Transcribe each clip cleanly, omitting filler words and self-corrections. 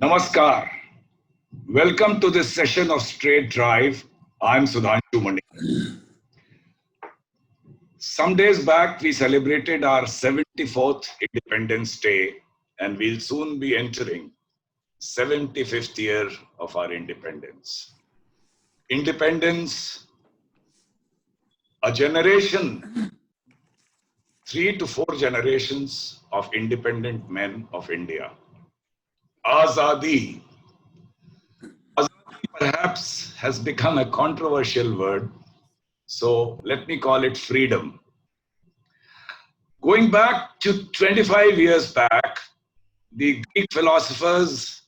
Namaskar. Welcome to this session of Straight Drive. I'm Sudhanshu. Some days back, we celebrated our 74th Independence Day, and we'll soon be entering 75th year of our independence. Independence, a generation, 3 to 4 generations of independent men of India. Azadi. Azadi perhaps has become a controversial word, so let me call it freedom. Going back to 25 years back, the Greek philosophers,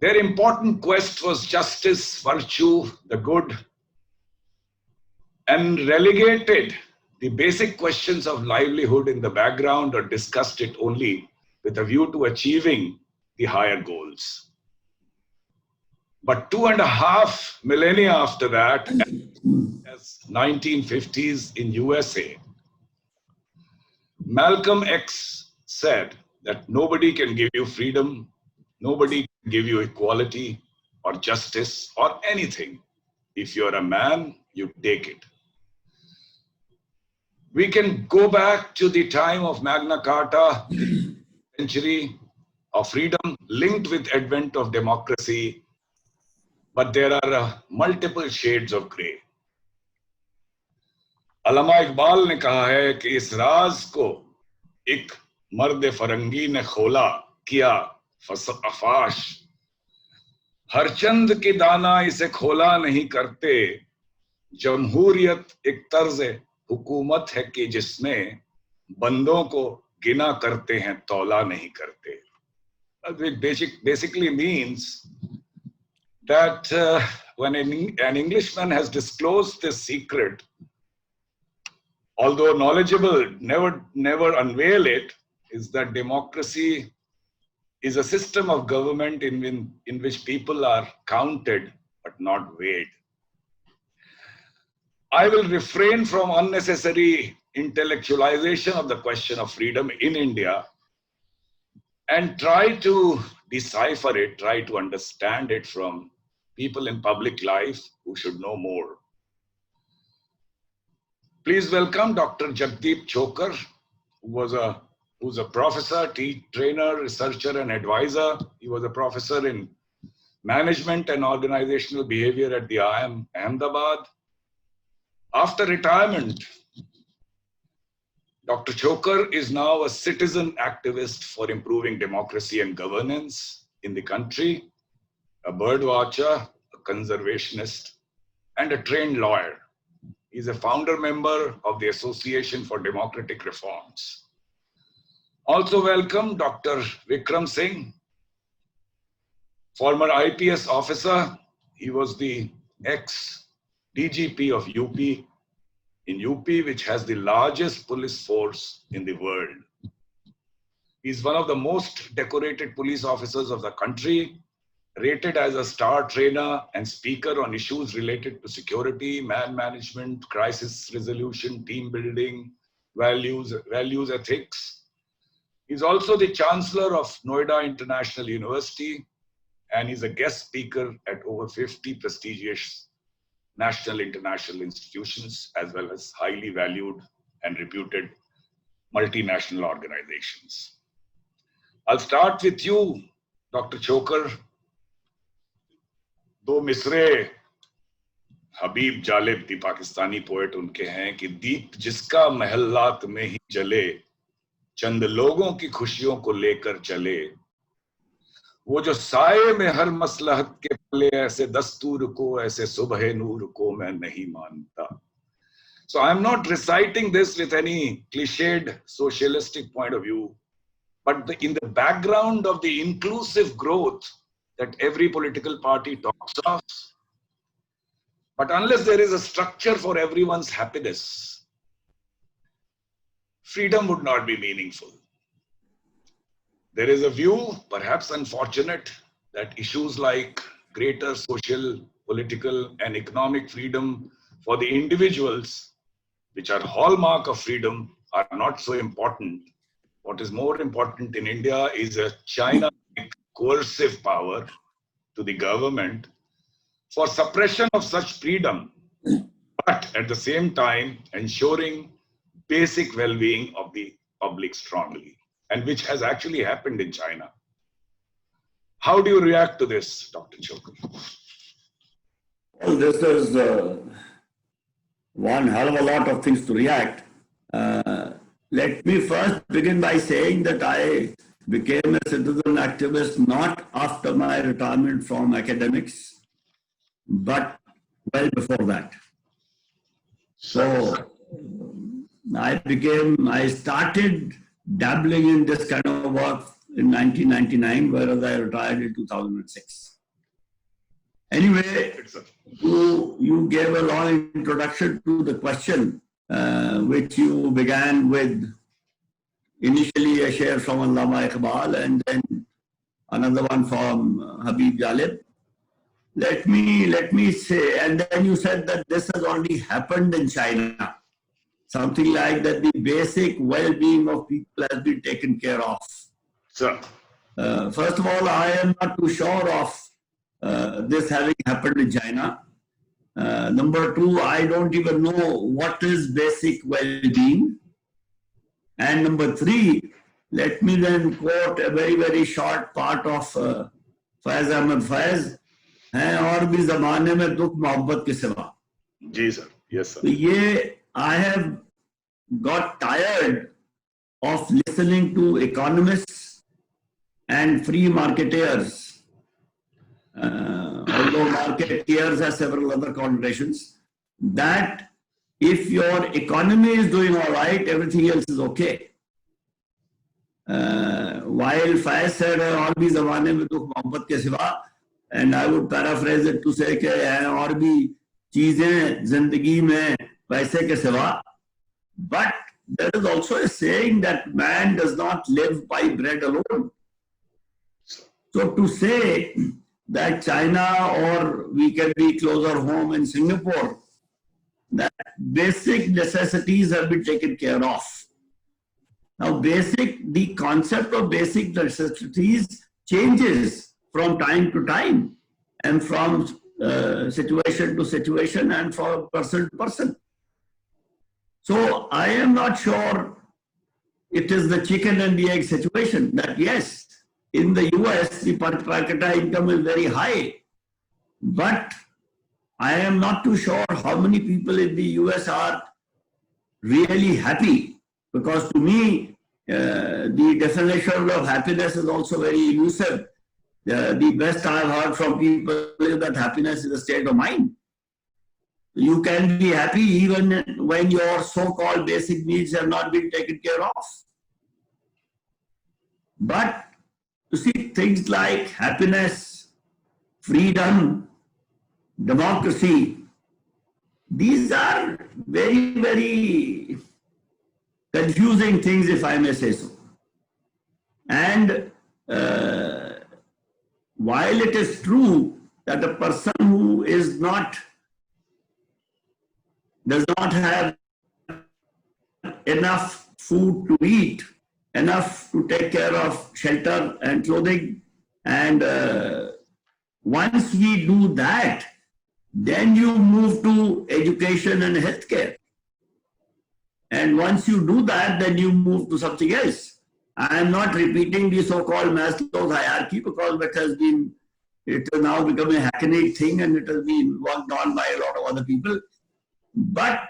their important quest was justice, virtue, the good, and relegated the basic questions of livelihood in the background or discussed it only with a view to achieving the higher goals. But 2.5 millennia after that, as 1950s in USA, Malcom X said that nobody can give you freedom, nobody can give you equality or justice or anything. If you're a man, you take it. We can go back to the time of Magna Carta, the century of freedom linked with advent of democracy, but there are multiple shades of grey. अल्लामा इकबाल ने कहा है कि इस राज को एक मर्द-ए-फरंगी ने खोला, किया फaash, har-chand की दाना इसे खोला नहीं करते, jamhūriyat एक tarz-e-hukūmat है कि जिसमें बंदों को गिना करते हैं taulā नहीं करते. It basically means that when an Englishman has disclosed this secret, although knowledgeable, never unveil it, is that democracy is a system of government in which people are counted but not weighed. I will refrain from unnecessary intellectualization of the question of freedom in India and try to decipher it, try to understand it from people in public life who should know more. Please welcome Dr. Jagdeep Chhokar, who's a professor, trainer, researcher, and advisor. He was a professor in management and organizational behavior at the IIIMA, Ahmedabad. After retirement, Dr. Chhokar is now a citizen activist for improving democracy and governance in the country, a bird watcher, a conservationist, and a trained lawyer. He's a founder member of the Association for Democratic Reforms. Also welcome Dr. Vikram Singh, former IPS officer. He was the ex-DGP of UP, in UP, which has the largest police force in the world. He's one of the most decorated police officers of the country, rated as a star trainer and speaker on issues related to security, man management, crisis resolution, team building, values, ethics. He's also the chancellor of Noida International University, and he's a guest speaker at over 50 prestigious national, international institutions, as well as highly valued and reputed multinational organizations. I'll start with you, Dr. Chhokar. दो मिसरे हबीब जालिब दी Pakistani poet उनके हैं कि दीप जिसका महल्लात में ही जले, चंद लोगों की खुशियों को लेकर चले, वो जो साये में हर मसलहत के पले, ऐसे दस्तूर को, ऐसे सुबह नूर को मैं नहीं मानता. So I'm not reciting this with any cliched socialistic point of view, but in the background of the inclusive growth that every political party talks of. But unless there is a structure for everyone's happiness, freedom would not be meaningful. There is a view, perhaps unfortunate, that issues like greater social, political, and economic freedom for the individuals, which are hallmark of freedom, are not so important. What is more important in India is a China coercive power to the government for suppression of such freedom, but at the same time ensuring basic well-being of the public strongly, and which has actually happened in China. How do you react to this, Dr. Chhokar? Well, this is one hell of a lot of things to react. Let me first begin by saying that I became a citizen activist not after my retirement from academics, but well before that. So I started dabbling in this kind of work in 1999, whereas I retired in 2006. Anyway, you gave a long introduction to the question, which you began with initially a share from Allama Iqbal and then another one from Habib Jalib. Let me say, and then you said that this has already happened in China. Something like that the basic well-being of people has been taken care of. Sir. First of all, I am not too sure of this having happened in China. Number two, I don't even know what is basic well-being. And number three, let me then quote a very, very short part of Faiz Ahmed Faiz. हैं और भी ज़माने में दुख मोहब्बत के सिवा. जी sir, yes sir. तो ये I have got tired of listening to economists and free marketeers. Although marketeers have several other connotations, that if your economy is doing all right, everything else is okay. While Faiz said और भी ज़माने में दुख मोहब्बत के सिवा, and I would paraphrase it to say कि और भी चीजें जिंदगी में पैसे के सिवा. But there is also a saying that man does not live by bread alone. So to say that China, or we can be closer home in Singapore, that basic necessities have been taken care of. Now the concept of basic necessities changes from time to time and from situation to situation and from person to person. So I am not sure it is the chicken and the egg situation that yes, in the US, the per capita income is very high, but I am not too sure how many people in the US are really happy, because to me, the definition of happiness is also very elusive. The best I've heard from people is that happiness is a state of mind. You can be happy even when your so-called basic needs have not been taken care of. But you see, things like happiness, freedom, democracy, these are very, very confusing things, if I may say so. And while it is true that a person who does not have enough food to eat, enough to take care of shelter and clothing, and once we do that, then you move to education and healthcare. And once you do that, then you move to something else. I am not repeating the so-called Maslow's hierarchy, because it has now become a hackneyed thing and it has been worked on by a lot of other people. But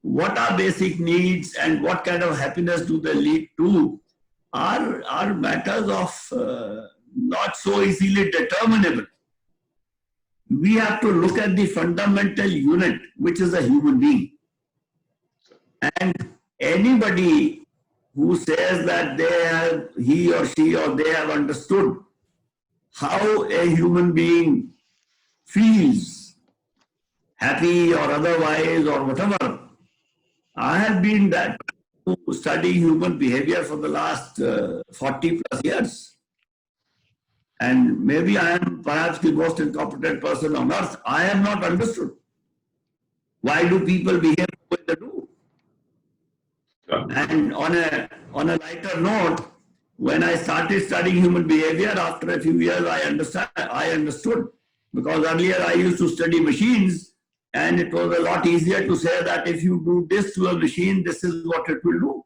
what are basic needs and what kind of happiness do they lead to are matters of not so easily determinable. We have to look at the fundamental unit, which is a human being. And anybody who says that he or she or they have understood how a human being feels, happy or otherwise or whatever. I have been that to study human behavior for the last 40 plus years. And maybe I am perhaps the most incompetent person on earth. I have not understood. Why do people behave the way they do? And on a lighter note, when I started studying human behavior, after a few years, I understood, because earlier I used to study machines, and it was a lot easier to say that if you do this to a machine, this is what it will do.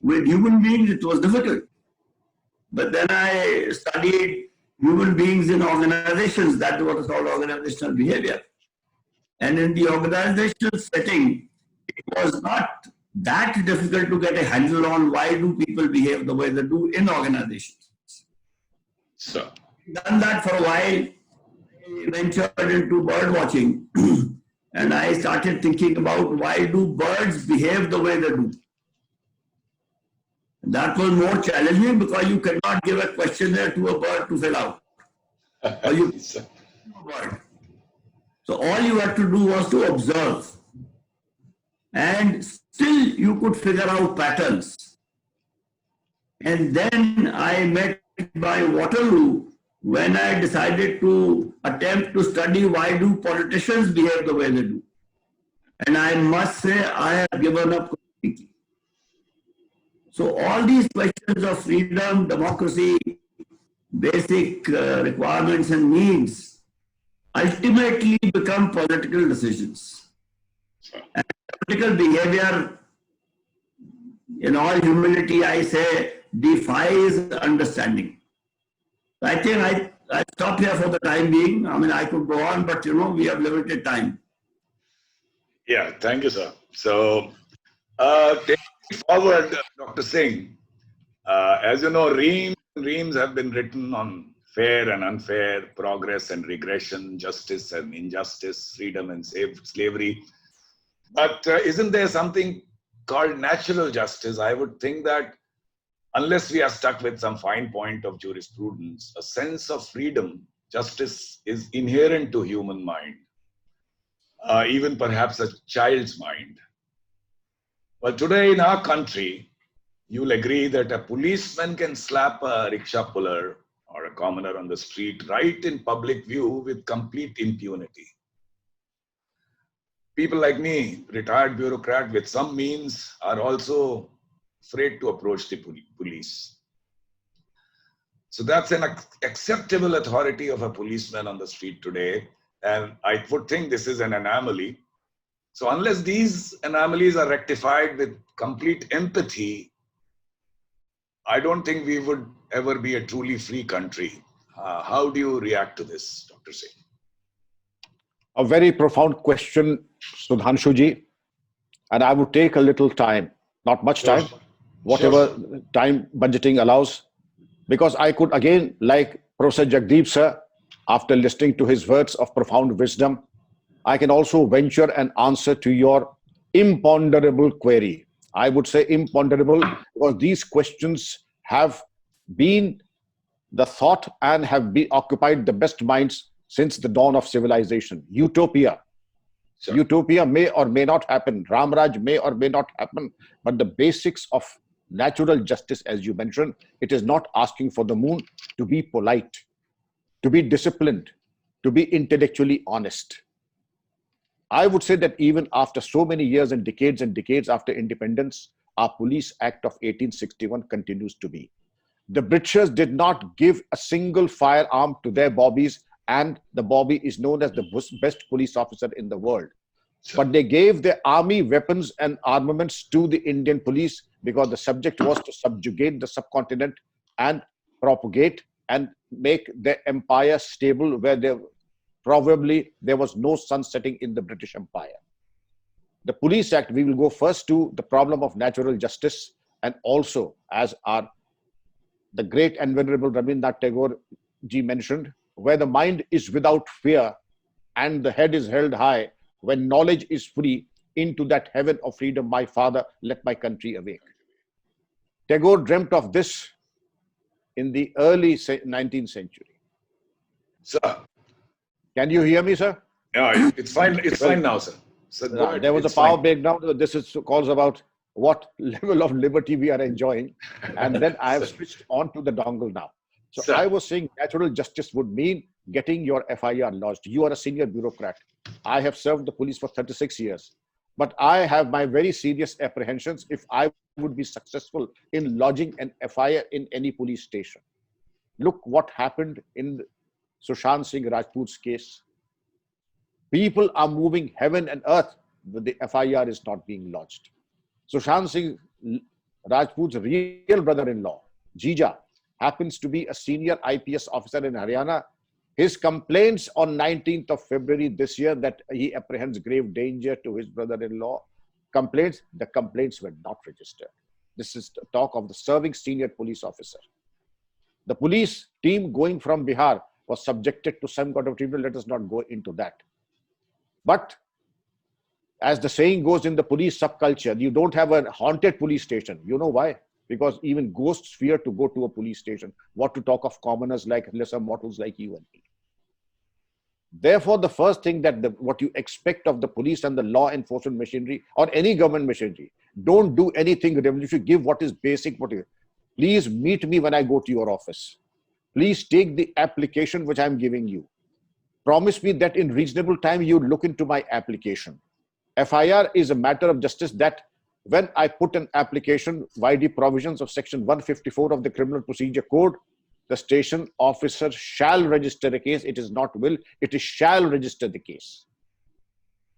With human beings, it was difficult. But then I studied human beings in organizations. That's what is called organizational behavior. And in the organizational setting, it was not that difficult to get a handle on why do people behave the way they do in organizations. So, Done that for a while, I ventured into bird watching, and I started thinking about why do birds behave the way they do. That was more challenging because you cannot give a questionnaire to a bird to fill out. Or you a bird. So all you had to do was to observe. And still you could figure out patterns. And then I met by Waterloo when I decided to attempt to study why do politicians behave the way they do. And I must say I have given up completely. So all these questions of freedom, democracy, basic requirements and needs ultimately become political decisions. And political behavior, in all humility, I say, defies understanding. I think I stop here for the time being. I mean, I could go on, but we have limited time. yeah, thank you, sir. So, taking forward, Dr. Singh, as you know, reams have been written on fair and unfair, progress and regression, justice and injustice, freedom and slavery. But isn't there something called natural justice? I would think that unless we are stuck with some fine point of jurisprudence, a sense of freedom, justice is inherent to human mind, even perhaps a child's mind. Well, today in our country, you'll agree that a policeman can slap a rickshaw puller or a commoner on the street right in public view with complete impunity. People like me, retired bureaucrat with some means, are also afraid to approach the police. So that's an acceptable authority of a policeman on the street today. And I would think this is an anomaly. So unless these anomalies are rectified with complete empathy, I don't think we would ever be a truly free country. How do you react to this, Dr. Singh? A very profound question, Sudhanshu ji. And I would take a little time, not much time, whatever time budgeting allows, because I could again, like Professor Jagdeep sir, after listening to his words of profound wisdom, I can also venture an answer to your imponderable query. I would say imponderable because these questions have been the thought and have been occupied the best minds since the dawn of civilization. Utopia. Sure. Utopia may or may not happen. Ramraj may or may not happen. But the basics of natural justice, as you mentioned, it is not asking for the moon to be polite, to be disciplined, to be intellectually honest. I would say that even after so many years and decades after independence, our Police Act of 1861 continues to be. The Britishers did not give a single firearm to their bobbies, and the bobby is known as the best police officer in the world. Sure. But they gave their army weapons and armaments to the Indian police because the subject was to subjugate the subcontinent and propagate and make their empire stable where probably there was no sun setting in the British Empire. The Police Act, we will go first to the problem of natural justice, and also, as the great and venerable Rabindranath Tagore ji mentioned, where the mind is without fear and the head is held high, when knowledge is free, into that heaven of freedom, my father, let my country awake. Tagore dreamt of this in the early 19th century. Sir. Can you hear me, sir? Yeah, it's fine. It's fine now, sir. So there was a power breakdown. This is calls about what level of liberty we are enjoying. And then I have switched on to the dongle now. So sir, I was saying natural justice would mean getting your FIR lodged. You are a senior bureaucrat. I have served the police for 36 years. But I have my very serious apprehensions if I would be successful in lodging an FIR in any police station. Look what happened in Sushant Singh Rajput's case. People are moving heaven and earth, but the FIR is not being lodged. Sushant Singh Rajput's real brother-in-law, Jija, happens to be a senior IPS officer in Haryana. His complaints on 19th of February this year that he apprehends grave danger to his brother-in-law, the complaints were not registered. This is the talk of the serving senior police officer. The police team going from Bihar was subjected to some kind of treatment. Let us not go into that. But as the saying goes in the police subculture, you don't have a haunted police station. You know why? Because even ghosts fear to go to a police station. What to talk of commoners like lesser mortals like you and me. Therefore, the first thing that what you expect of the police and the law enforcement machinery or any government machinery, don't do anything revolutionary. Give what is basic. Please meet me when I go to your office. Please take the application which I'm giving you. Promise me that in reasonable time you look into my application. FIR is a matter of justice that when I put an application by the provisions of section 154 of the Criminal Procedure Code, the station officer shall register a case. It is not will, it is shall register the case.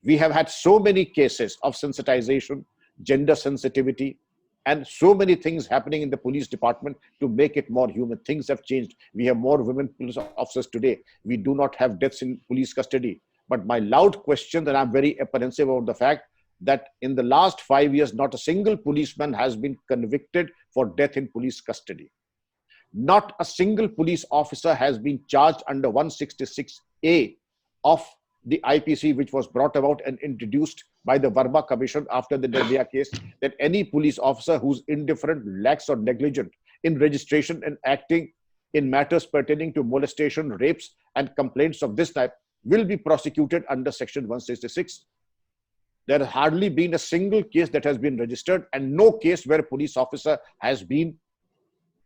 We have had so many cases of sensitization, gender sensitivity, and so many things happening in the police department to make it more human. Things have changed. We have more women police officers today. We do not have deaths in police custody. But my loud question, and I'm very apprehensive about the fact that in the last 5 years, not a single policeman has been convicted for death in police custody. Not a single police officer has been charged under 166A of the IPC, which was brought about and introduced by the Verma Commission after the Delhi case, that any police officer who's indifferent, lax or negligent in registration and acting in matters pertaining to molestation, rapes and complaints of this type will be prosecuted under section 166. There has hardly been a single case that has been registered and no case where a police officer has been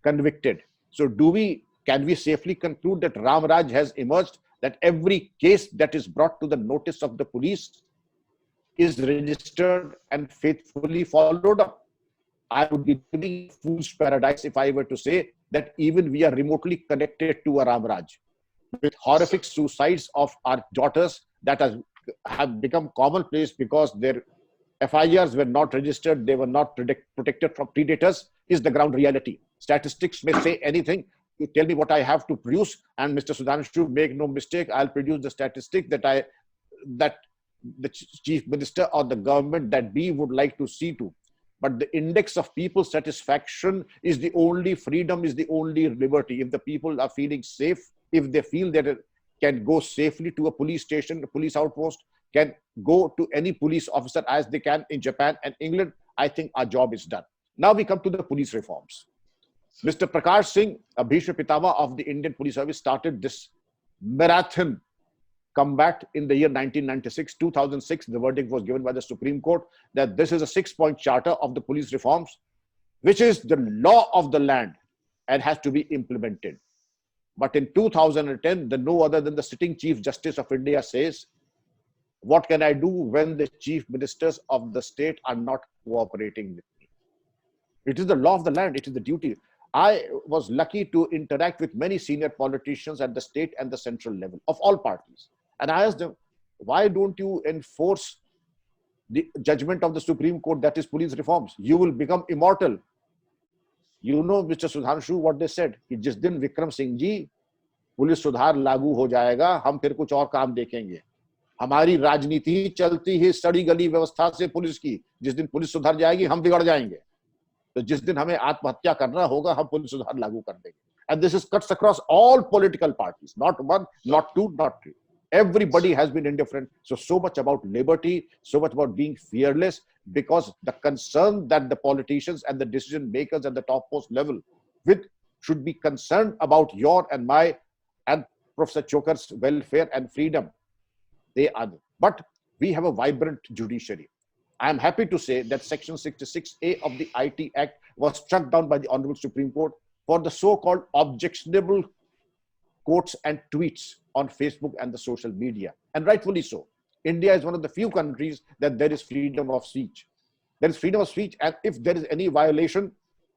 convicted. So can we safely conclude that Ram Raj has emerged, that every case that is brought to the notice of the police is registered and faithfully followed up? I would be living in fool's paradise if I were to say that even we are remotely connected to a Ram Raj. With horrific suicides of our daughters that have become commonplace because their FIRs were not registered, they were not protected from predators, is the ground reality. Statistics may say anything. You tell me what I have to produce, and Mr. Sudhanshu, make no mistake, I'll produce the statistic that the Chief Minister or the government that we would like to see to. But the index of people's satisfaction is the only freedom, is the only liberty. If the people are feeling safe, if they feel that it can go safely to a police station, a police outpost, can go to any police officer as they can in Japan and England, I think our job is done. Now we come to the police reforms. Mr. Prakash Singh, a Bhishma Pitama of the Indian Police Service, started this marathon combat in the year 1996. 2006, the verdict was given by the Supreme Court that this is a 6-point charter of the police reforms, which is the law of the land and has to be implemented. But in 2010, the no other than the sitting Chief Justice of India says, what can I do when the chief ministers of the state are not cooperating with me? It is the law of the land. It is the duty. I was lucky to interact with many senior politicians at the state and the central level of all parties. And I asked them, why don't you enforce the judgment of the Supreme Court, that is police reforms? You will become immortal. You know, Mr. Sudhanshu, what they said? कि जिस दिन Vikram Singh ji police सुधार लागू हो जाएगा, हम फिर कुछ और काम देखेंगे. हमारी राजनीति चलती है सड़ी गली व्यवस्था से पुलिस की. जिस दिन पुलिस सुधर जाएगी, हम बिगड़ जाएंगे. तो जिस दिन हमें आत्महत्या करना होगा, हम पुलिस सुधार लागू कर देंगे. And this is cuts across all political parties, not one, not two, not three. Everybody has been indifferent. So much about liberty, so much about being fearless, because the concern that the politicians and the decision makers at the topmost level should be concerned about your and my and Professor Chhokar's welfare and freedom. They are. But we have a vibrant judiciary. I am happy to say that Section 66A of the IT Act was struck down by the Honorable Supreme Court for the so-called objectionable quotes and tweets on Facebook and the social media. And rightfully so. India is one of the few countries that there is freedom of speech. There is freedom of speech, and if there is any violation,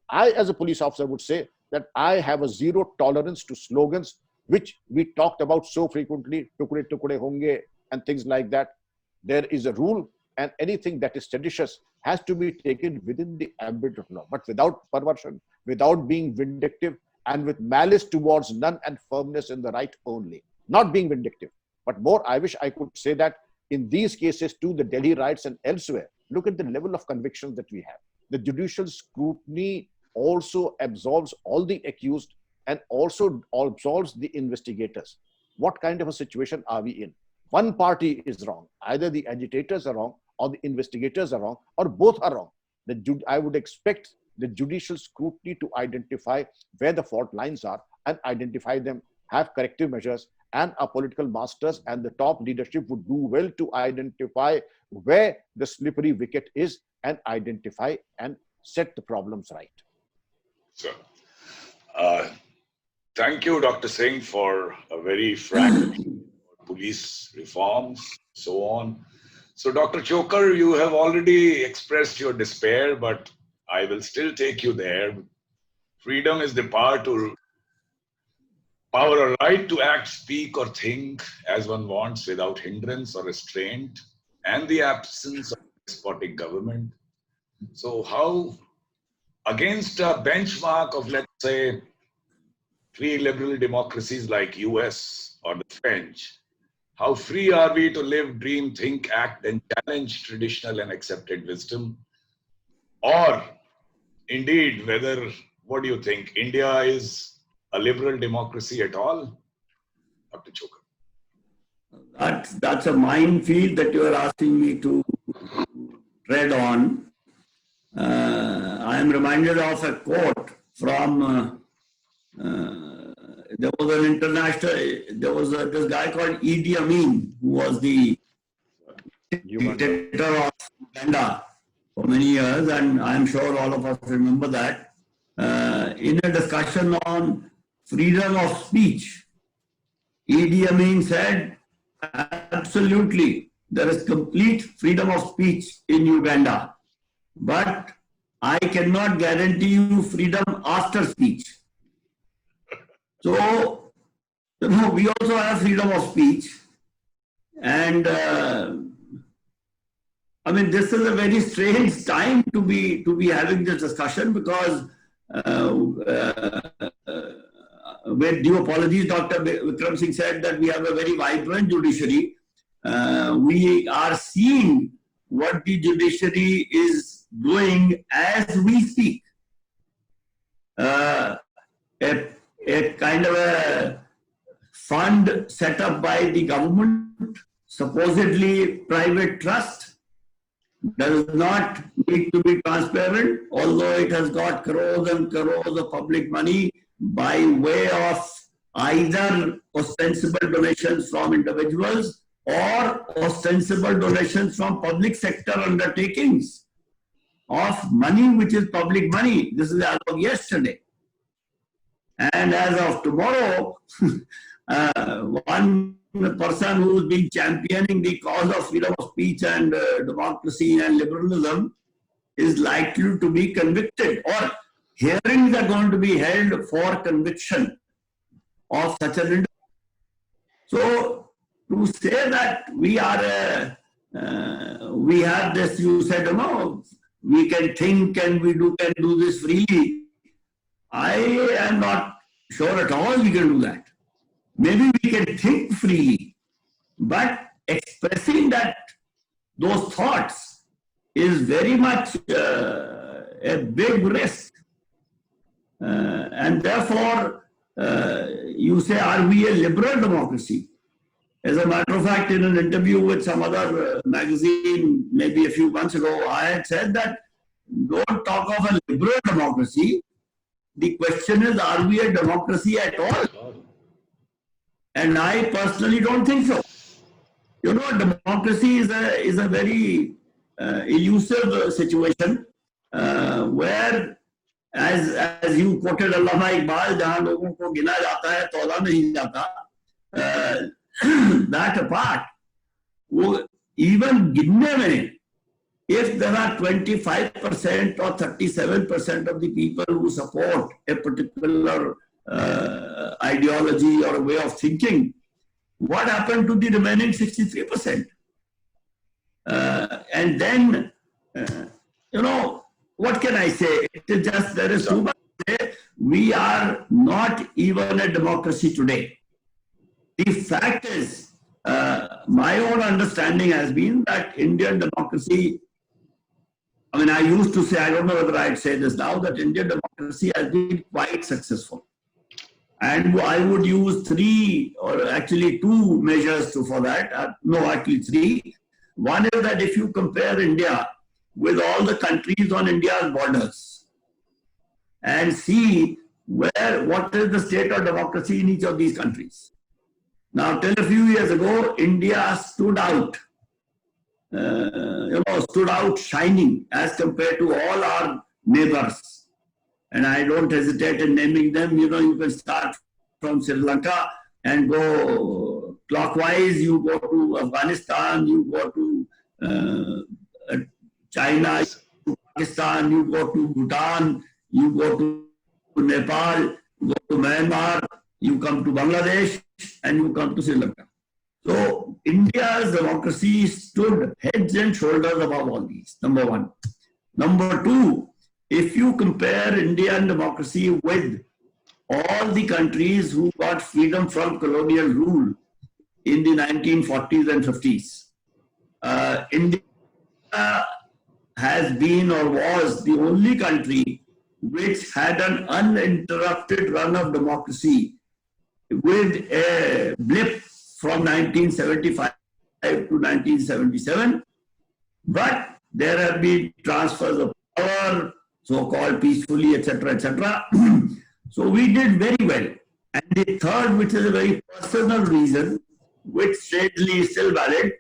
I as a police officer would say that I have a zero tolerance to slogans which we talked about so frequently, tukde tukde honge and things like that. There is a rule, and anything that is seditious has to be taken within the ambit of law, but without perversion, without being vindictive, and with malice towards none and firmness in the right only. Not being vindictive, but more, I wish I could say that in these cases too, the Delhi riots and elsewhere, look at the level of convictions that we have. The judicial scrutiny also absolves all the accused and also absolves the investigators. What kind of a situation are we in? One party is wrong. Either the agitators are wrong, or the investigators are wrong, or both are wrong. I would expect the judicial scrutiny to identify where the fault lines are and identify them, have corrective measures, and our political masters and the top leadership would do well to identify where the slippery wicket is and identify and set the problems right. So, thank you, Dr. Singh, for a very frank police reforms, so on. So, Dr. Chhokar, you have already expressed your despair, but I will still take you there. Freedom is the power or right to act, speak, or think as one wants without hindrance or restraint, and the absence of despotic government. So how, against a benchmark of, let's say, free liberal democracies like US or the French, how free are we to live, dream, think, act, and challenge traditional and accepted wisdom? Or indeed, what do you think? India is a liberal democracy at all? Dr. Chhokar. That's a minefield that you are asking me to tread on. I am reminded of a quote from there was this guy called Idi Amin, who was the dictator of Uganda for many years, and I am sure all of us remember that. In a discussion on freedom of speech, Idi Amin said, absolutely, there is complete freedom of speech in Uganda, but I cannot guarantee you freedom after speech. So, we also have freedom of speech, and I mean, this is a very strange time to be having this discussion, because with due apologies, Dr. Vikram Singh said that we have a very vibrant judiciary. We are seeing what the judiciary is doing as we speak. A kind of a fund set up by the government, supposedly private trust, does not need to be transparent, although it has got crores and crores of public money by way of either ostensible donations from individuals or ostensible donations from public sector undertakings of money which is public money. This is as of yesterday. And as of tomorrow, one person who has been championing the cause of freedom of speech and democracy and liberalism is likely to be convicted, or hearings are going to be held for conviction of such an individual. So to say that we are, we have this, you said, we can think and we can do this freely. I am not sure at all we can do that. Maybe we can think freely, but expressing those thoughts is very much a big risk. And therefore, you say, are we a liberal democracy? As a matter of fact, in an interview with some other magazine, maybe a few months ago, I had said that don't talk of a liberal democracy. The question is, are we a democracy at all? And I personally don't think so. Democracy is a very elusive situation where, as you quoted Allama Iqbal, जहाँ लोगों को गिना जाता है, taulā नहीं जाता. That apart, वो even गिनने में if there are 25% or 37% of the people who support a particular ideology or way of thinking, what happened to the remaining 63%? And then, what can I say? It is just, there is too much to say. We are not even a democracy today. The fact is, my own understanding has been that Indian democracy, I mean, I used to say, I don't know whether I'd say this now, that Indian democracy has been quite successful. And I would use 3 or actually 2 measures for that. No, actually 3. One is that if you compare India with all the countries on India's borders and see what is the state of democracy in each of these countries. Now, till a few years ago, India stood out, stood out shining as compared to all our neighbors. And I don't hesitate in naming them. You can start from Sri Lanka and go clockwise. You go to Afghanistan, you go to China, Pakistan, you go to Bhutan, you go to Nepal, you go to Myanmar, you come to Bangladesh, and you come to Sri Lanka. So India's democracy stood heads and shoulders above all these, number one. Number two, if you compare Indian democracy with all the countries who got freedom from colonial rule in the 1940s and 50s, India has been or was the only country which had an uninterrupted run of democracy with a blip from 1975 to 1977. But there have been transfers of power, so-called peacefully, etc., etc. So we did very well. And the third, which is a very personal reason, which strangely is still valid,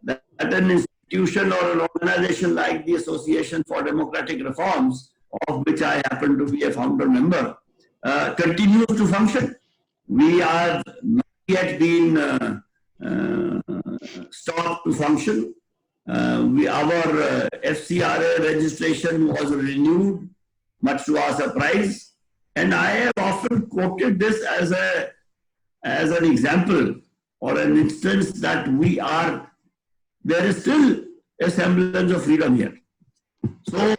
that an institution or an organization like the Association for Democratic Reforms, of which I happen to be a founder member, continues to function. We have not yet been stopped to function. Our FCRA registration was renewed, much to our surprise. And I have often quoted this as an example or an instance that there is still a semblance of freedom here. So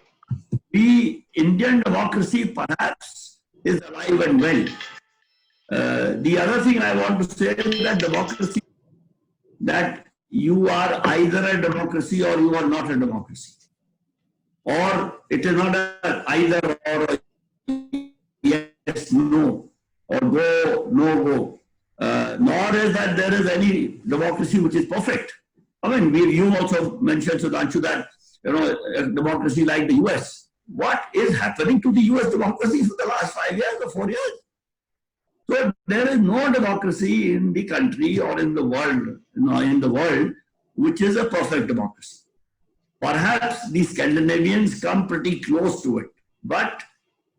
the Indian democracy perhaps is alive and well. The other thing I want to say is that democracy, that you are either a democracy or you are not a democracy. Or it is not either or yes, no, or go, no go. Nor is that there is any democracy which is perfect. I mean, you also mentioned, Sudhanshu, that a democracy like the US. What is happening to the US democracy for the last 5 years or 4 years? So there is no democracy in the country or in the world, which is a perfect democracy. Perhaps the Scandinavians come pretty close to it, but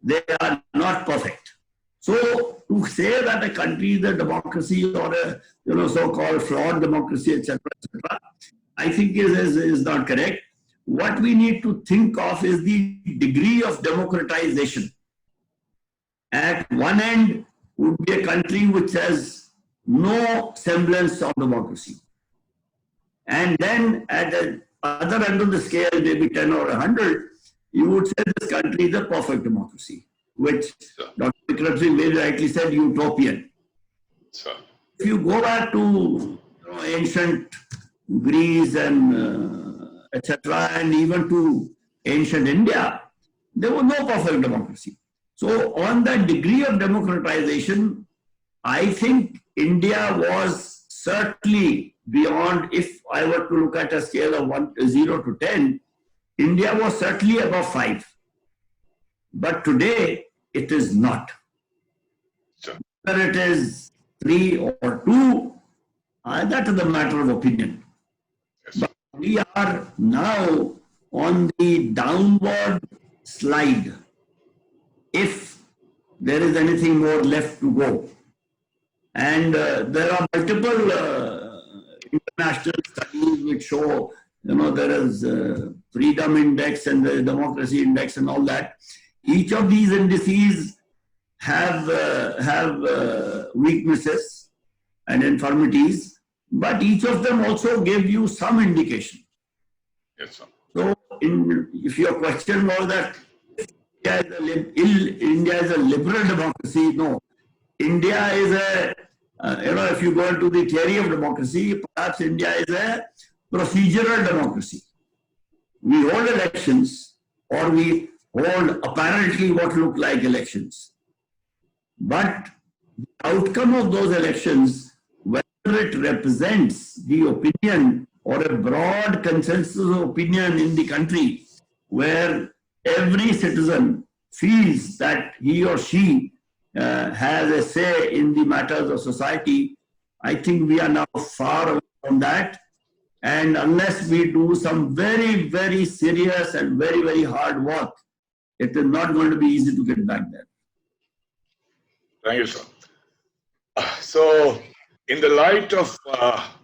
they are not perfect. So to say that a country is a democracy or a so-called flawed democracy, etc., I think is not correct. What we need to think of is the degree of democratization. At one end would be a country which has no semblance of democracy. And then at the other end of the scale, maybe 10 or 100, you would say this country is a perfect democracy, which Dr. Vikram Singh very rightly said, utopian. Sure. If you go back to ancient Greece and etc., and even to ancient India, there was no perfect democracy. So on that degree of democratization, I think India was certainly beyond, if I were to look at a scale of 0 to 10, India was certainly above 5. But today, it is not. Sure. Whether it is 3 or 2, that is a matter of opinion. Yes. But we are now on the downward slide, if there is anything more left to go. And there are multiple international studies which show there is freedom index and the democracy index and all that. Each of these indices have weaknesses and infirmities, but each of them also give you some indication. Yes, sir. So, if your question was that India is a liberal democracy, no. India is a, if you go into the theory of democracy, perhaps India is a procedural democracy. We hold elections, or we hold apparently what look like elections. But the outcome of those elections, whether it represents the opinion or a broad consensus of opinion in the country, where every citizen feels that he or she has a say in the matters of society, I think we are now far away from that. And unless we do some very, very serious and very, very hard work, it is not going to be easy to get back there. Thank you, sir. So, in the light of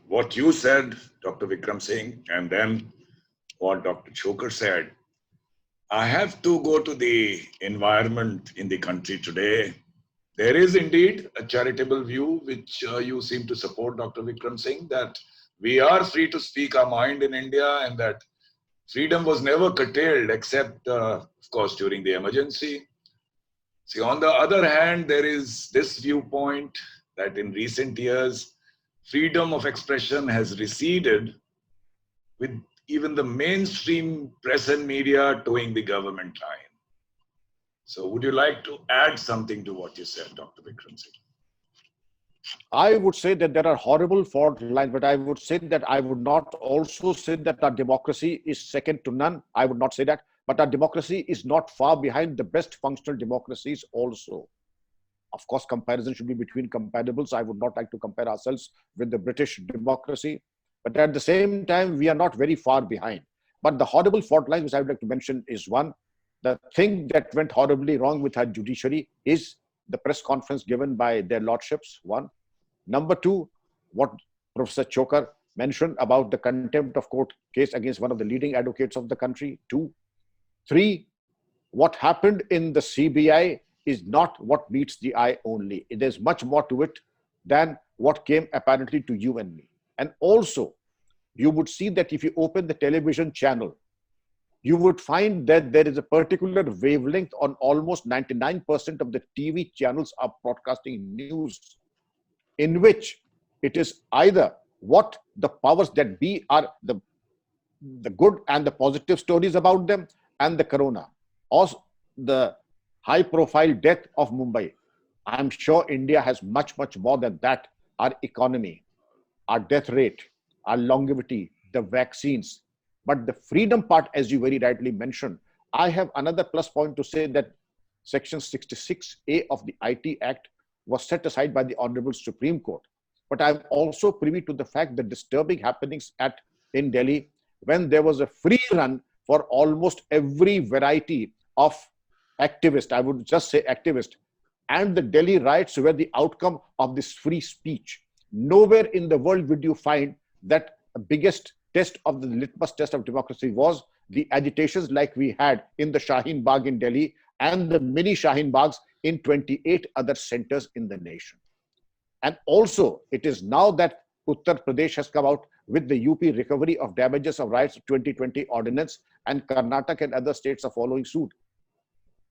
what you said, Dr. Vikram Singh, and then what Dr. Chhokar said, I have to go to the environment in the country today. There is indeed a charitable view which you seem to support, Dr. Vikram Singh, that we are free to speak our mind in India and that freedom was never curtailed except, of course, during the emergency. See, on the other hand, there is this viewpoint that in recent years, freedom of expression has receded, with even the mainstream press and media towing the government line. So would you like to add something to what you said, Dr. Vikram Singh? I would say that there are horrible fault lines, but I would say that I would not also say that our democracy is second to none. I would not say that. But our democracy is not far behind the best functional democracies also. Of course, comparison should be between comparables. I would not like to compare ourselves with the British democracy. But at the same time, we are not very far behind. But the horrible fault line which I would like to mention is one, the thing that went horribly wrong with our judiciary is the press conference given by their lordships, one. Number two, what Professor Chhokar mentioned about the contempt of court case against one of the leading advocates of the country, two. Three, what happened in the CBI is not what meets the eye only. There's much more to it than what came apparently to you and me. And also, you would see that if you open the television channel, you would find that there is a particular wavelength on almost 99% of the TV channels are broadcasting news, in which it is either what the powers that be are the good and the positive stories about them and the corona, or the high profile death of Mumbai. I'm sure India has much, much more than that. Our economy, our death rate, our longevity, the vaccines. But the freedom part, as you very rightly mentioned, I have another plus point to say that Section 66A of the IT Act was set aside by the Honorable Supreme Court. But I'm also privy to the fact that disturbing happenings in Delhi, when there was a free run for almost every variety of activist, I would just say activist, and the Delhi riots were the outcome of this free speech. Nowhere in the world would you find that the biggest test of the litmus test of democracy was the agitations like we had in the Shaheen Bagh in Delhi and the mini Shaheen Baghs in 28 other centers in the nation. And also, it is now that Uttar Pradesh has come out with the UP recovery of damages of riots 2020 ordinance, and Karnataka and other states are following suit.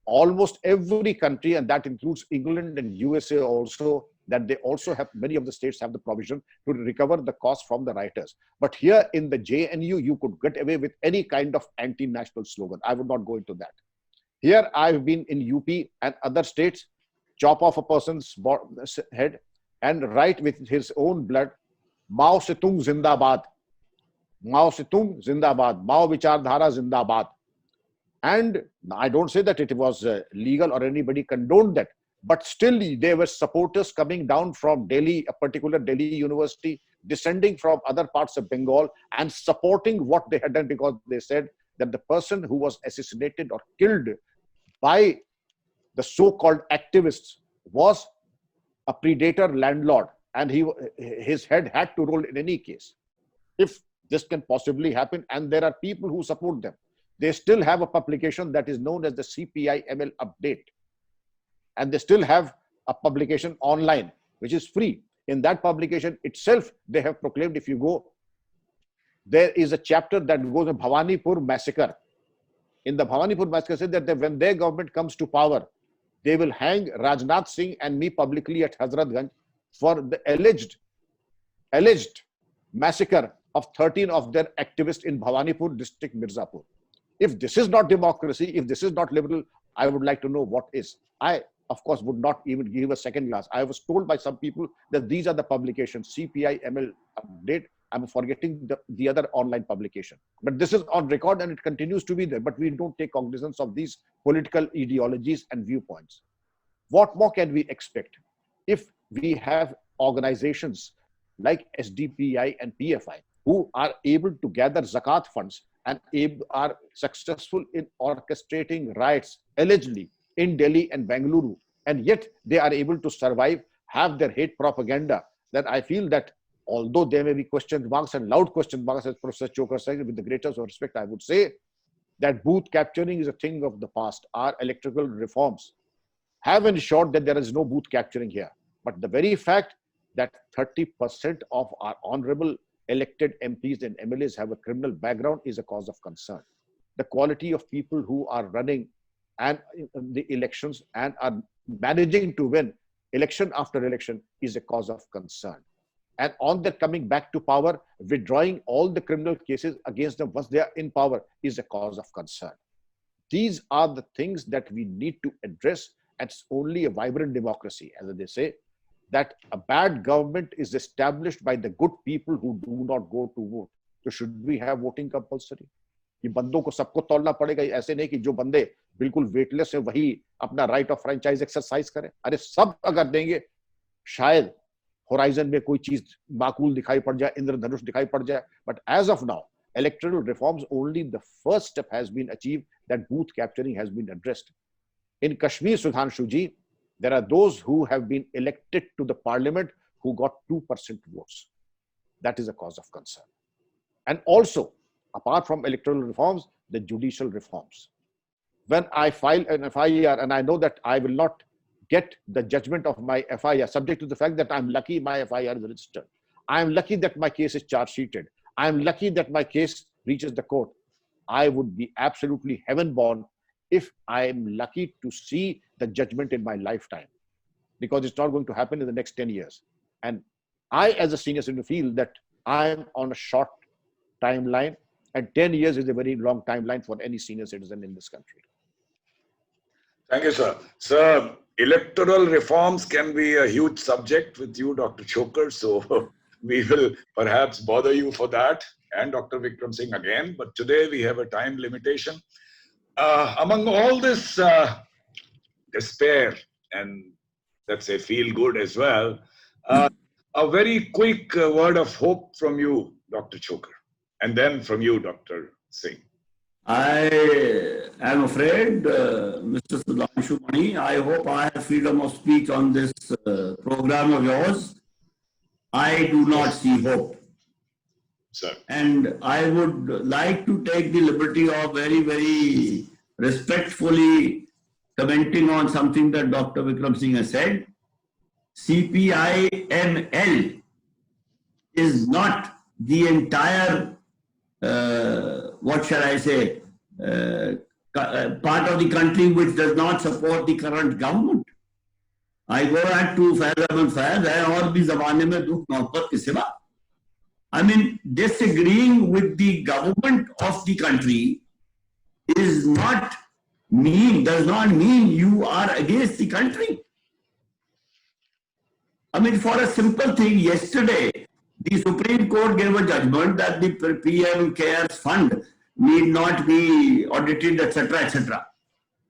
Almost every country, and that includes England and USA also, that they also have, many of the states have the provision to recover the cost from the rioters. But here in the JNU, you could get away with any kind of anti-national slogan. I would not go into that. Here I've been in UP and other states, chop off a person's head and write with his own blood, Mao Se-tung Zindabad, Mao Se-tung Zindabad, Mao Vichardhara Zindabad. And I don't say that it was legal or anybody condoned that, but still there were supporters coming down from Delhi, a particular Delhi university, descending from other parts of Bengal and supporting what they had done, because they said that the person who was assassinated or killed by the so-called activists was a predator landlord, and his head had to roll in any case. If this can possibly happen, and there are people who support them. They still have a publication that is known as the CPI-ML Update, and they still have a publication online which is free. In that publication itself, they have proclaimed, if you go, there is a chapter that goes on Bhawanipur massacre. In the Bhawanipur massacre, said that when their government comes to power, they will hang Rajnath Singh and me publicly at Hazratganj for the alleged massacre of 13 of their activists in Bhawanipur district, Mirzapur. If this is not democracy, if this is not liberal, I would like to know what is. I, of course, would not even give a second glance. I was told by some people that these are the publications, CPI-ML Update. I'm forgetting the other online publication. But this is on record and it continues to be there. But we don't take cognizance of these political ideologies and viewpoints. What more can we expect if we have organizations like SDPI and PFI who are able to gather zakat funds and are successful in orchestrating riots allegedly in Delhi and Bengaluru, and yet they are able to survive, have their hate propaganda? Then I feel that although there may be question marks and loud question marks, as Professor Chhokar said, with the greatest of respect, I would say that booth capturing is a thing of the past. Our electoral reforms have ensured that there is no booth capturing here. But the very fact that 30% of our honorable elected MPs and MLAs have a criminal background is a cause of concern. The quality of people who are running and the elections and are managing to win election after election is a cause of concern. And on their coming back to power, withdrawing all the criminal cases against them once they are in power is a cause of concern. These are the things that we need to address. And it's only a vibrant democracy, as they say, that a bad government is established by the good people who do not go to vote. So should we have voting compulsory? ये बंदों को सबको तौलना पड़ेगा, ऐसे नहीं कि जो बंदे बिल्कुल वेटलेस है वही अपना राइट ऑफ फ्रेंचाइज एक्सरसाइज करें. अरे सब अगर देंगे शायद होराइजन में कोई चीज माकूल दिखाई पड़ जाए, इंद्रधनुष दिखाई पड़ जाए. But as of now, electoral reforms, only the first step has been achieved, that booth capturing has been addressed. In Kashmir, Sudhanshu ji, there are those who have been elected to the parliament who got 2% votes. That is a cause of concern. And also, apart from electoral reforms, the judicial reforms. When I file an FIR and I know that I will not get the judgment of my FIR, subject to the fact that I'm lucky my FIR is registered. I'm lucky that my case is charge sheeted. I'm lucky that my case reaches the court. I would be absolutely heaven born if I'm lucky to see the judgment in my lifetime, because it's not going to happen in the next 10 years. And I, as a senior citizen, feel that I'm on a short timeline, and 10 years is a very long timeline for any senior citizen in this country. Thank you, sir. Sir, electoral reforms can be a huge subject with you, Dr. Chhokar, so we will perhaps bother you for that, and Dr. Vikram Singh again, but today we have a time limitation. Among all this despair and, let's say, feel good as well, a very quick word of hope from you, Dr. Chhokar, and then from you, Dr. Singh. I am afraid, Mr. Sudhanshu Mani, I hope I have freedom of speech on this program of yours. I do not see hope. Sir. And I would like to take the liberty of very, very respectfully commenting on something that Dr. Vikram Singh has said. CPI-ML is not the entire, what shall I say, part of the country which does not support the current government. I go back to Faiz Ahmed Faiz, और भी ज़माने में दुख मोहब्बत के सिवा. I mean, disagreeing with the government of the country does not mean you are against the country. I mean, for a simple thing, yesterday, the Supreme Court gave a judgment that the PM Cares Fund need not be audited, etc., etc.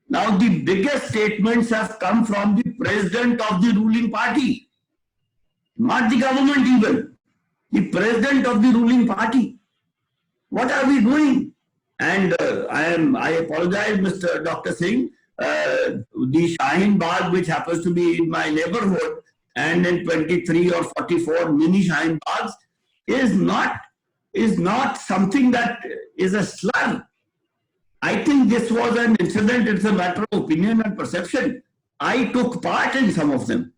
Now, the biggest statements have come from the president of the ruling party, not the government even. The president of the ruling party. What are we doing? And I apologize, Mr. Dr. Singh, the Shaheen Bagh, which happens to be in my neighborhood, and in 23 or 44 mini Shaheen Baghs, is not is not something that is a slur. I think this was an incident. It's a matter of opinion and perception. I took part in some of them.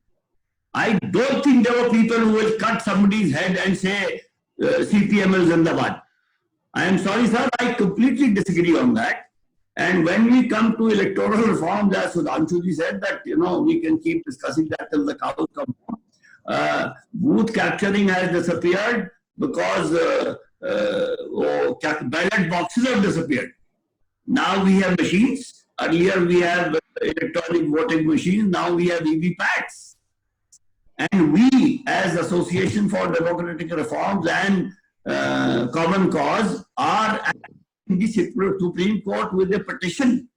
I don't think there were people who will cut somebody's head and say CPML Zindabad. I am sorry, sir, I completely disagree on that. And when we come to electoral reforms, as Sudhanshu ji said, that we can keep discussing that till the cows come home. Booth capturing has disappeared because ballot boxes have disappeared. Now we have machines. Earlier we have electronic voting machines. Now we have EVPATs. And we, as Association for Democratic Reforms and Common Cause, are in the Supreme Court with a petition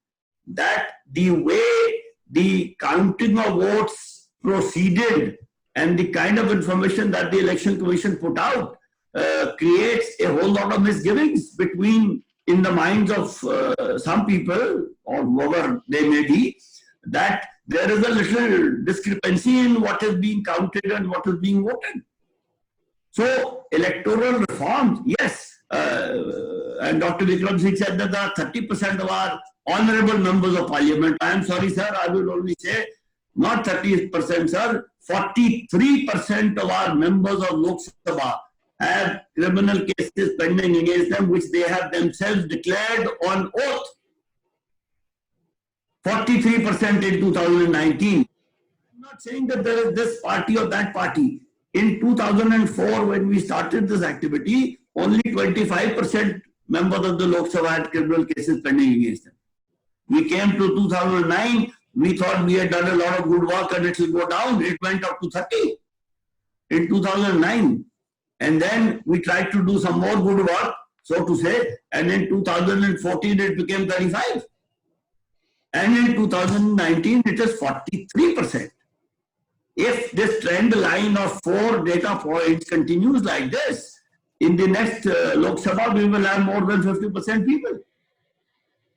that the way the counting of votes proceeded and the kind of information that the Election Commission put out creates a whole lot of misgivings in the minds of some people, or whoever they may be, that there is a little discrepancy in what is being counted and what is being voted. So, electoral reforms, yes, and Dr. Vikram Singh said that there are 30% of our honorable members of parliament. I am sorry, sir, I will only say not 30%, sir, 43% of our members of Lok Sabha have criminal cases pending against them, which they have themselves declared on oath. 43% in 2019. I'm not saying that there is this party or that party. In 2004, when we started this activity, only 25% members of the Lok Sabha had criminal cases pending against them. We came to 2009, we thought we had done a lot of good work and it will go down. It went up to 30 in 2009. And then we tried to do some more good work, so to say, and in 2014 it became 35. And in 2019 it is 43%. If this trend line of 4 data points continues like this, in the next Lok Sabha we will have more than 50% people.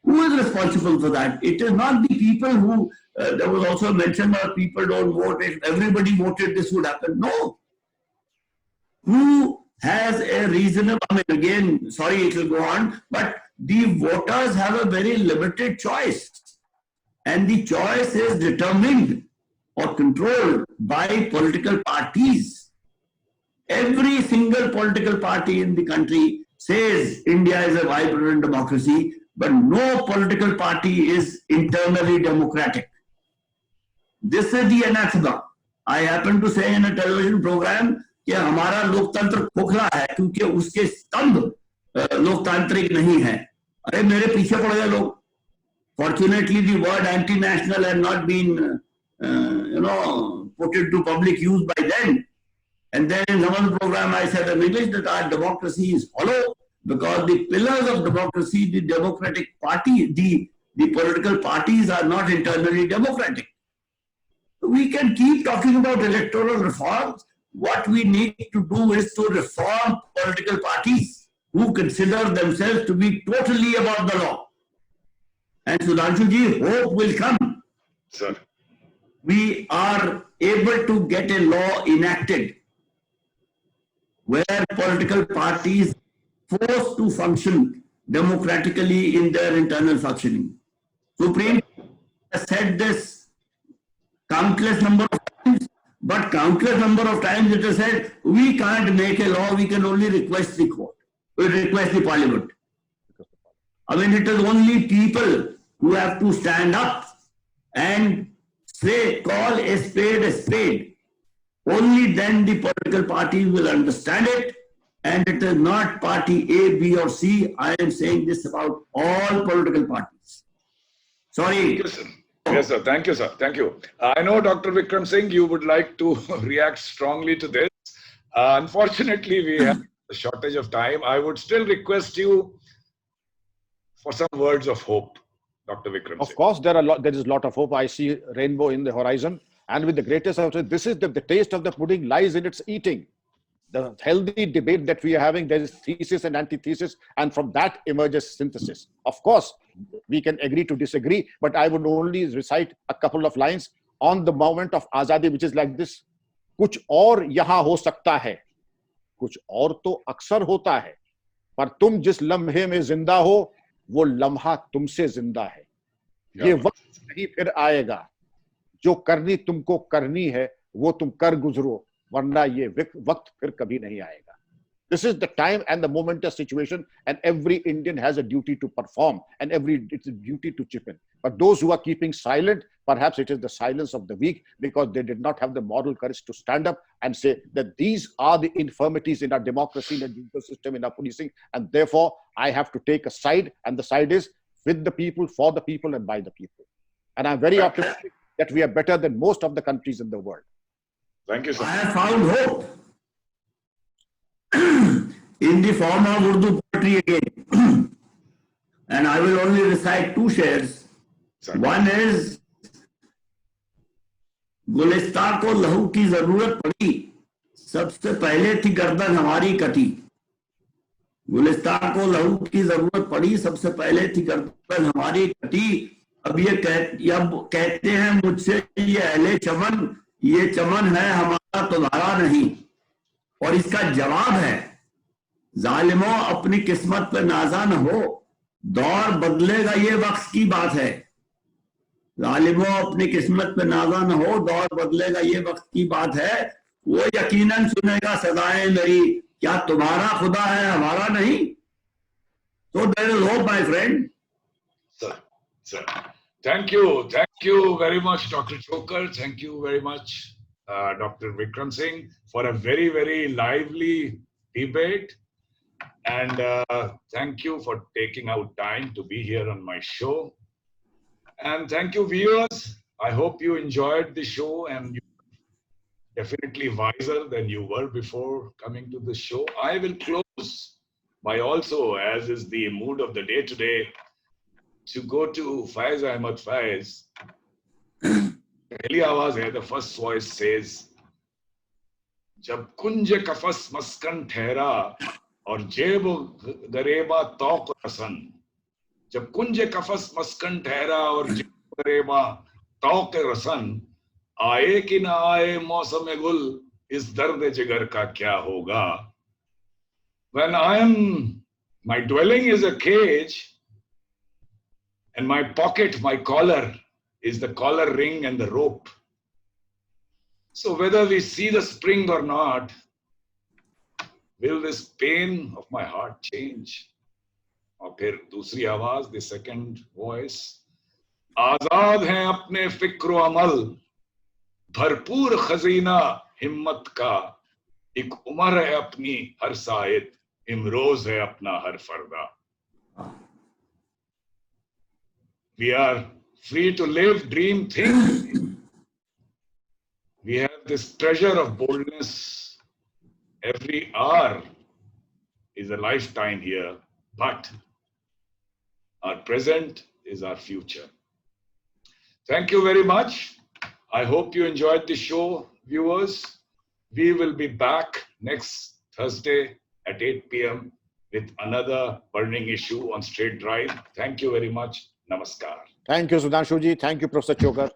Who is responsible for that? It is not the people who, there was also mention that people don't vote. If everybody voted, this would happen. No. Who has a reasonable, I mean, again, sorry, it will go on, but the voters have a very limited choice. And the choice is determined or controlled by political parties. Every single political party in the country says India is a vibrant democracy, but no political party is internally democratic. This is the anathema. I happen to say in a television program कि हमारा लोकतंत्र खोखला है क्योंकि उसके स्तंभ लोकतांत्रिक नहीं है. अरे मेरे पीछे पड़ गए लोग. Fortunately, the word anti-national had not been, put into public use by then. And then in another program, I said in English that our democracy is hollow because the pillars of democracy, the Democratic Party, the political parties are not internally democratic. We can keep talking about electoral reforms. What we need to do is to reform political parties who consider themselves to be totally above the law. And Sudhanshu ji, hope will come. Sir. We are able to get a law enacted where political parties are forced to function democratically in their internal functioning. Supreme Court has said this countless number of times, but countless number of times it has said, we can't make a law, we can only request the court, we request the parliament. I mean, it is only people who have to stand up and say, call a spade a spade. Only then the political parties will understand it, and it is not party A, B or C. I am saying this about all political parties. Sorry. Thank you, sir. Yes, sir. Thank you, sir. Thank you. I know, Dr. Vikram Singh, you would like to react strongly to this. Unfortunately, we have a shortage of time. I would still request you for some words of hope, Dr. Vikram Singh. Of course, there is a lot of hope. I see rainbow in the horizon. And with the greatest of this is the taste of the pudding lies in its eating. The healthy debate that we are having, there is thesis and antithesis, and from that emerges synthesis. Of course, we can agree to disagree, but I would only recite a couple of lines on the movement of Azadi, which is like this. कुछ और यहाँ हो सकता है, कुछ और तो अक्सर होता है. पर तुम जिस लम्हे में जिंदा हो वो लम्हा तुमसे जिंदा है। ये वक्त नहीं फिर आएगा, जो करनी तुमको करनी है वो तुम कर गुजरो, वरना ये वक्त फिर कभी नहीं आएगा। This is the time and the momentous situation, and every Indian has a duty to perform, and it's a duty to chip in. But those who are keeping silent, perhaps it is the silence of the weak, because they did not have the moral courage to stand up and say that these are the infirmities in our democracy, in our judicial system, in our policing, and therefore I have to take a side, and the side is with the people, for the people, and by the people. And I'm very optimistic that we are better than most of the countries in the world. Thank you, sir. I have found hope in the form of Urdu poetry again. And I will only recite two shares. One is, Gulistan को लहू की जरूरत पड़ी, सबसे पहले थी गर्दन हमारी कटी। गुलिस्तान को लहू की जरूरत पड़ी, सबसे पहले थी गर्दन हमारी कटी। अब कहते हैं मुझसे ये अहले चमन, ये चमन है हमारा तुम्हारा नहीं। और इसका जवाब है, जालिमों अपनी किस्मत पर नाज़ा न हो, दौर बदलेगा ये वक्त की बात है। जालिमों अपनी किस्मत पर नाज़ा न हो, दौर बदलेगा ये वक्त की बात है। वो यकीनन सुनेगा सदाएं मेरी, क्या तुम्हारा खुदा है हमारा नहीं। So there is hope, my friend. Sir. Thank you very much, Dr. Chhokar. Thank you very much, Dr. Vikram Singh, for a very, very lively debate. And thank you for taking out time to be here on my show. And thank you, viewers. I hope you enjoyed the show and you're definitely wiser than you were before coming to the show. I will close by also, as is the mood of the day today, to go to Faiz Ahmed Faiz. The first voice says, जब कुंज कफस मस्कन ठहरा और जेब गरेबा तौक रसन, जब कुंज कफस मस्कन ठहरा और जेब गरेबा तौक रसन, आए कि ना आए मौसम गुल, इस दर्द जिगर का क्या होगा। When my dwelling is a cage and my pocket, my collar is the collar ring and the rope. So whether we see the spring or not, will this pain of my heart change? और फिर दूसरी आवाज, the second voice, आजाद हैं अपने फिक्र अमल, भरपूर खजीना हिम्मत का, एक उम्र है अपनी हर सायद, इमरोज है अपना हर फरदा। We are free to live, dream, think. We have this treasure of boldness. Every hour is a lifetime here, but our present is our future. Thank you very much. I hope you enjoyed the show, viewers. We will be back next Thursday at 8 p.m. with another burning issue on Straight Drive. Thank you very much. Namaskar. Thank you, Sudhanshu ji. Thank you, Professor Chhokar.